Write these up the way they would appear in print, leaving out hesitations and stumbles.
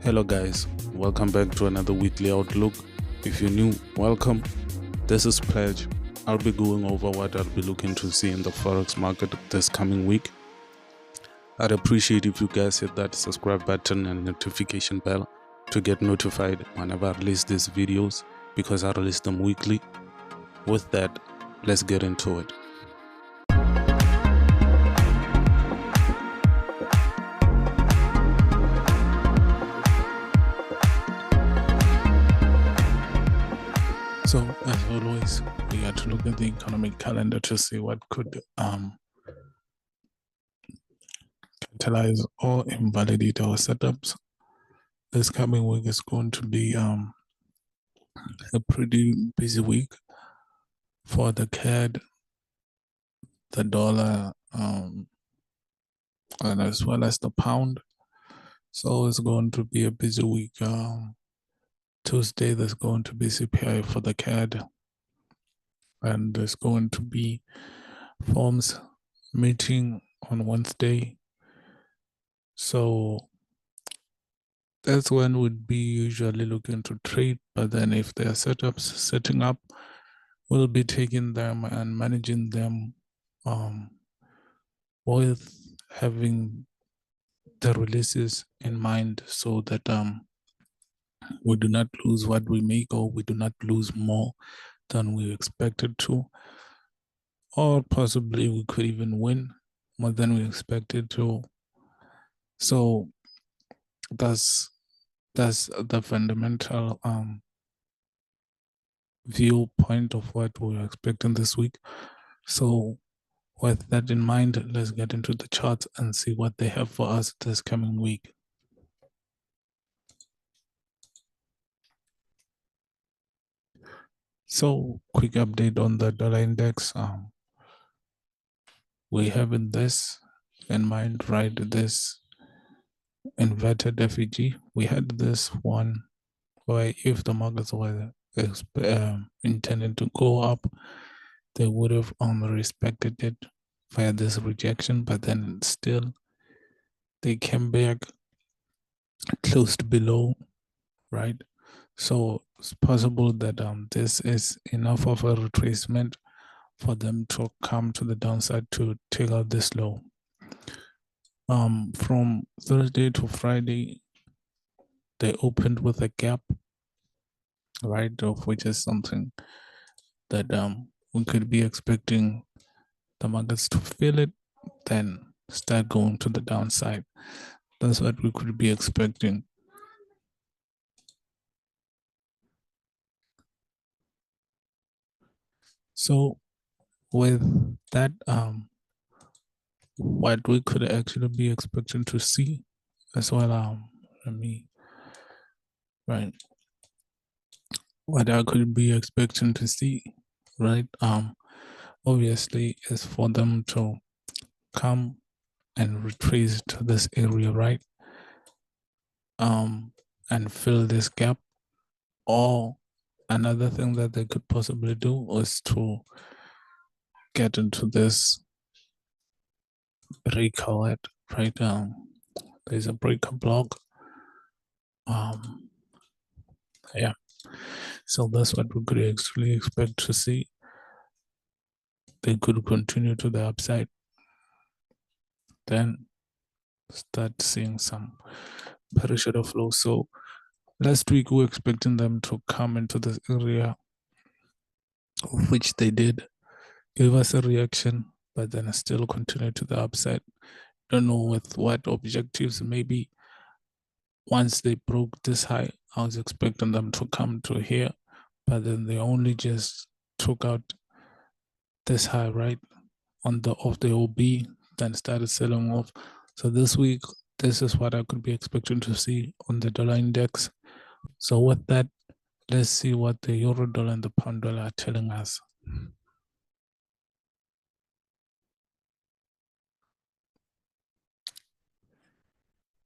Hello guys, welcome back to another weekly outlook. If you're new, welcome. This is Pledge. I'll be going over what I'll be looking to see in the forex market this coming week. I'd appreciate if you guys hit that subscribe button and notification bell to get notified whenever I release these videos, because I release them weekly. With that, let's get into it. So, as always, we got to look at the economic calendar to see what could catalyze or invalidate our setups. This coming week is going to be a pretty busy week for the CAD, the dollar, and as well as the pound. So it's going to be a busy week. Tuesday, there's going to be CPI for the CAD, and there's going to be forms meeting on Wednesday. So that's when we'd be usually looking to trade, but then if there are setups setting up, we'll be taking them and managing them with having the releases in mind, so that we do not lose what we make, or we do not lose more than we expected to, or possibly we could even win more than we expected to. So that's the fundamental viewpoint of what we're expecting this week. So with that in mind, let's get into the charts and see what they have for us this coming week. So quick update on the dollar index. We have in this in mind, right? This inverted FEG. We had this one where if the markets were intended to go up, they would have respected it via this rejection, but then still they came back closed below, right? So it's possible that this is enough of a retracement for them to come to the downside to take out this low. From Thursday to Friday, they opened with a gap, right, of which is something that we could be expecting the markets to feel it, then start going to the downside. That's what we could be expecting. So with that, what we could actually be expecting to see as well, what I could be expecting to see, right, obviously is for them to come and retrace to this area, right, and fill this gap. Or another thing that they could possibly do is to get into this breakout, right? There's a breaker block. Yeah, so that's what we could actually expect to see. They could continue to the upside, then start seeing some parachute flow. So last week we were expecting them to come into this area, which they did, give us a reaction, but then still continue to the upside. Don't know with what objectives. Maybe once they broke this high, I was expecting them to come to here, but then they only just took out this high, right, on the of the OB, then started selling off. So this week, this is what I could be expecting to see on the dollar index. So with that, let's see what the euro dollar and the pound dollar are telling us.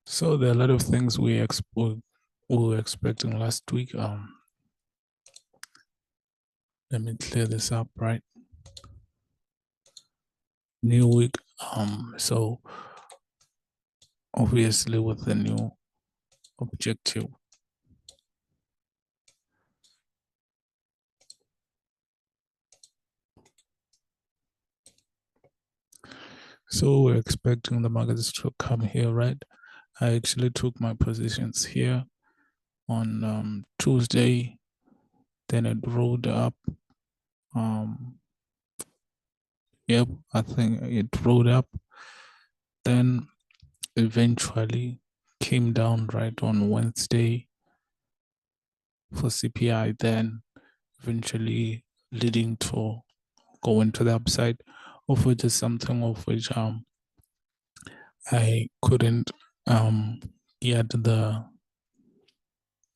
So there are a lot of things we were expecting last week. Let me clear this up, right? New week. So obviously with the new objective. So we're expecting the markets to come here, right? I actually took my positions here on Tuesday, then it rolled up. Yep, I think it rolled up, then eventually came down right on Wednesday for CPI, then eventually leading to go into the upside, of which is something of which I couldn't get the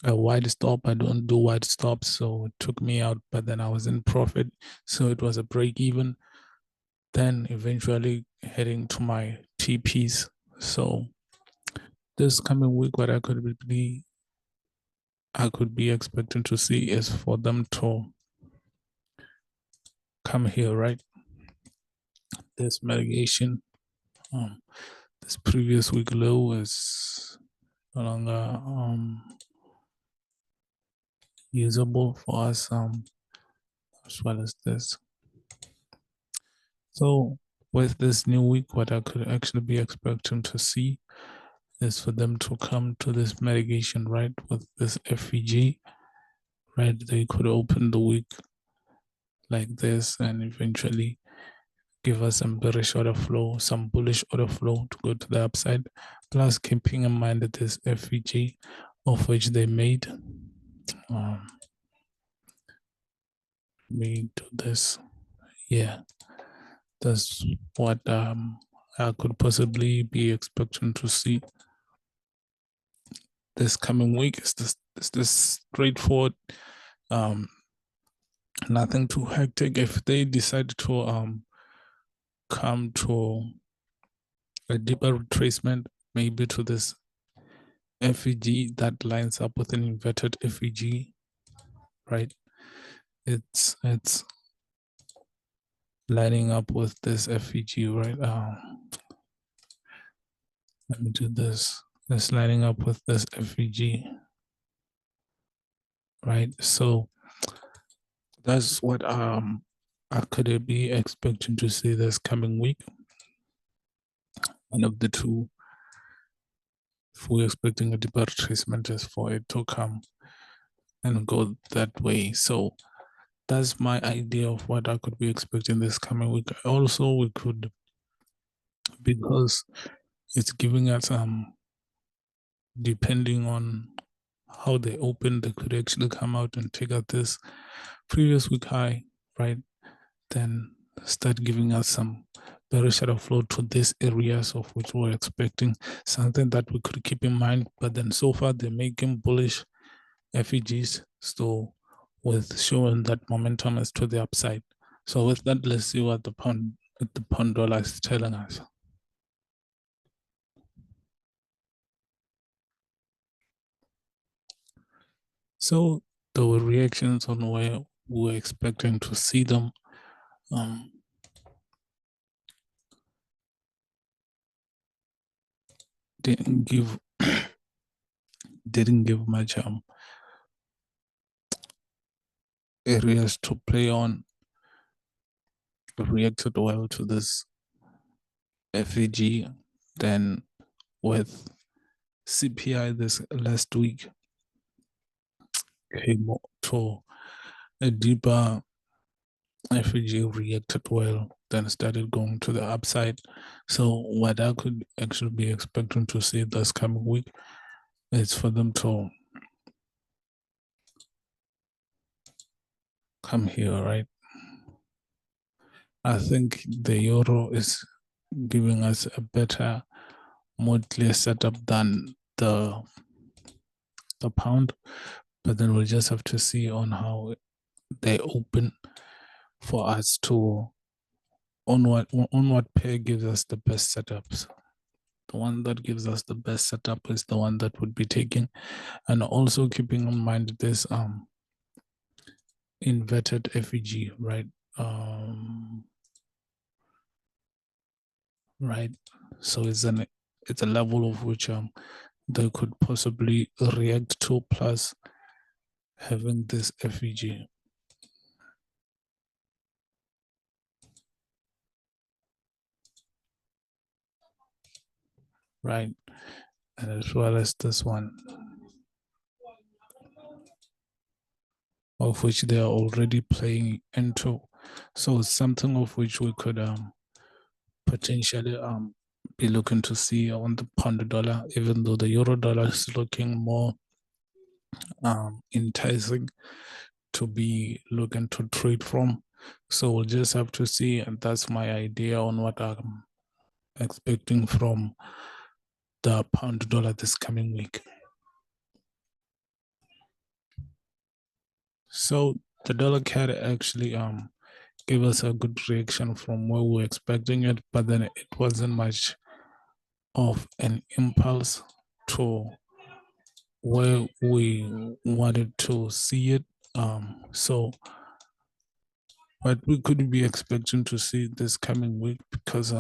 a wide stop. I don't do wide stops, so it took me out, but then I was in profit, so it was a break even. Then eventually heading to my TPs. So this coming week, what I could be expecting to see is for them to come here, right? This mitigation, this previous week low is no longer usable for us, as well as this. So with this new week, what I could actually be expecting to see is for them to come to this mitigation, right, with this FEG, right? They could open the week like this and eventually give us some bearish order flow, some bullish order flow to go to the upside. Plus, keeping in mind that this FEG of which they made me do this. Yeah, that's what I could possibly be expecting to see this coming week. Is this straightforward? Nothing too hectic. If they decide to come to a deeper retracement, maybe to this FEG that lines up with an inverted FEG, right? It's lining up with this FEG, right? Let me do this. It's lining up with this FEG, right? So that's what I could be expecting to see this coming week. One of the two, if we're expecting a deeper retracement, is for it to come and go that way. So that's my idea of what I could be expecting this coming week. Also, we could, because it's giving us depending on how they open, they could actually come out and take out this previous week high, right? Then start giving us some bearish shadow flow to these areas of which we're expecting, something that we could keep in mind. But then so far they're making bullish FEGs, so with showing that momentum is to the upside. So with that, let's see what the pound dollar is telling us. So there were reactions on where we were expecting to see them. Didn't give much areas to play on. Reacted well to this FEG. Then with CPI this last week came to a deeper FEG, reacted well, then started going to the upside. So what I could actually be expecting to see this coming week is for them to come here, right? I think the euro is giving us a better, more clear setup than the pound, but then we'll just have to see on how they open for us to on what pair gives us the best setups. The one that gives us the best setup is the one that would be taking, and also keeping in mind this inverted FEG, right? Right. So it's a level of which they could possibly react to, plus having this FEG. Right, and as well as this one, of which they are already playing into. So it's something of which we could potentially be looking to see on the pound dollar, even though the euro dollar is looking more enticing to be looking to trade from. So we'll just have to see, and that's my idea on what I'm expecting from the pound dollar this coming week. So the dollar CAD actually gave us a good reaction from where we were expecting it, but then it wasn't much of an impulse to where we wanted to see it. So what we could be expecting to see this coming week, because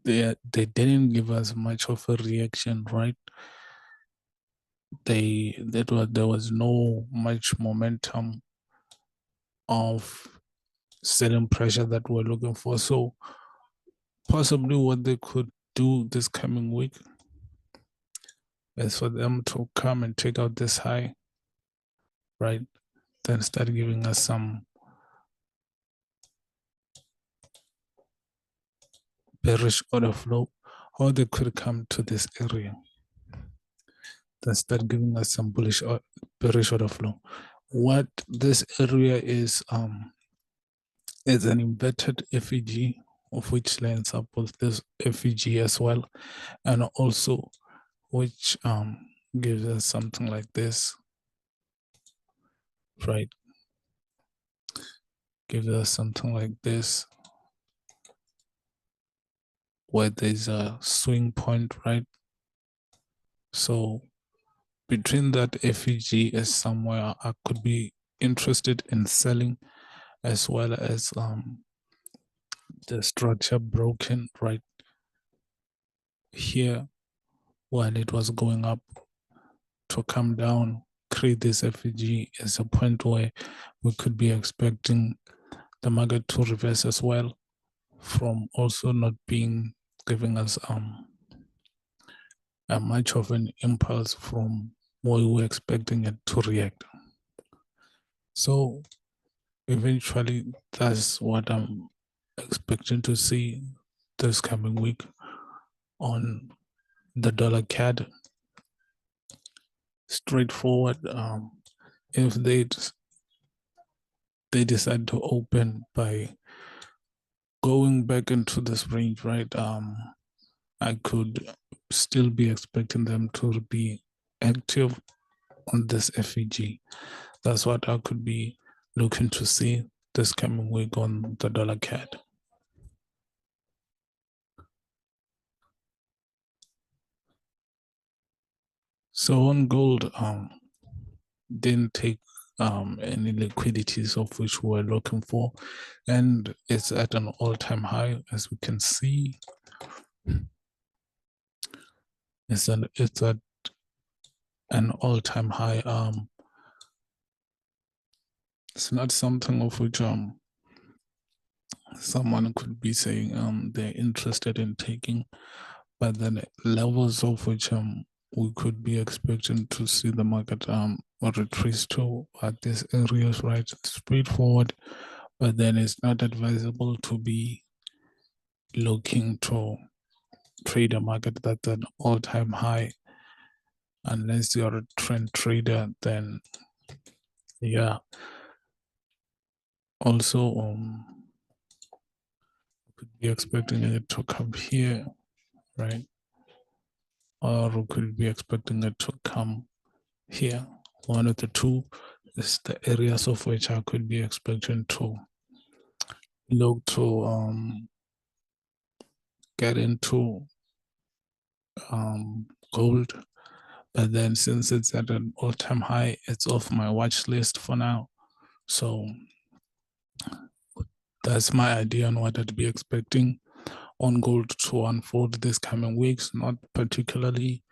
they didn't give us much of a reaction, right? There was no much momentum of selling pressure that we're looking for. So possibly what they could do this coming week is for them to come and take out this high, right? Then start giving us some bearish order flow, or they could come to this area, then start giving us some bullish or bearish order flow. What this area is an inverted FEG, of which lines up with this FEG as well, and also which gives us something like this, right? Gives us something like this, where there's a swing point, right? So between that FEG is somewhere I could be interested in selling, as well as the structure broken right here while it was going up to come down, create this FEG is a point where we could be expecting the market to reverse as well, from also not being giving us a much of an impulse from where we were expecting it to react. So eventually that's what I'm expecting to see this coming week on the dollar CAD. Straightforward. If they decide to open by going back into this range, right? I could still be expecting them to be active on this FEG. That's what I could be looking to see this coming week on the dollar CAD. So on gold, didn't take any liquidities of which we were looking for, and it's at an all-time high, as we can see. It's at an all-time high. It's not something of which someone could be saying they're interested in taking, but then levels of which we could be expecting to see the market retrace to at these areas, right? It's straightforward, but then it's not advisable to be looking to trade a market that's an all-time high unless you're a trend trader. Then yeah, also could be expecting it to come here, right? Or we could be expecting it to come here. One of the two is the areas of which I could be expecting to look to get into gold. But then since it's at an all-time high, it's off my watch list for now. So that's my idea on what I'd be expecting on gold to unfold this coming weeks, not particularly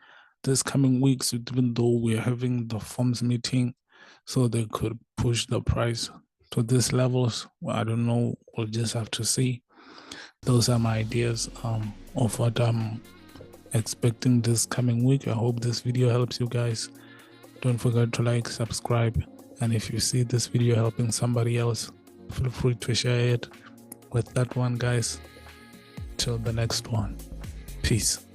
this coming weeks, even though we're having the forms meeting, so they could push the price to these levels. I don't know, we'll just have to see. Those are my ideas of what I'm expecting this coming week. I hope this video helps you guys. Don't forget to like, subscribe, and if you see this video helping somebody else, feel free to share it with that one, guys. Till the next one, peace.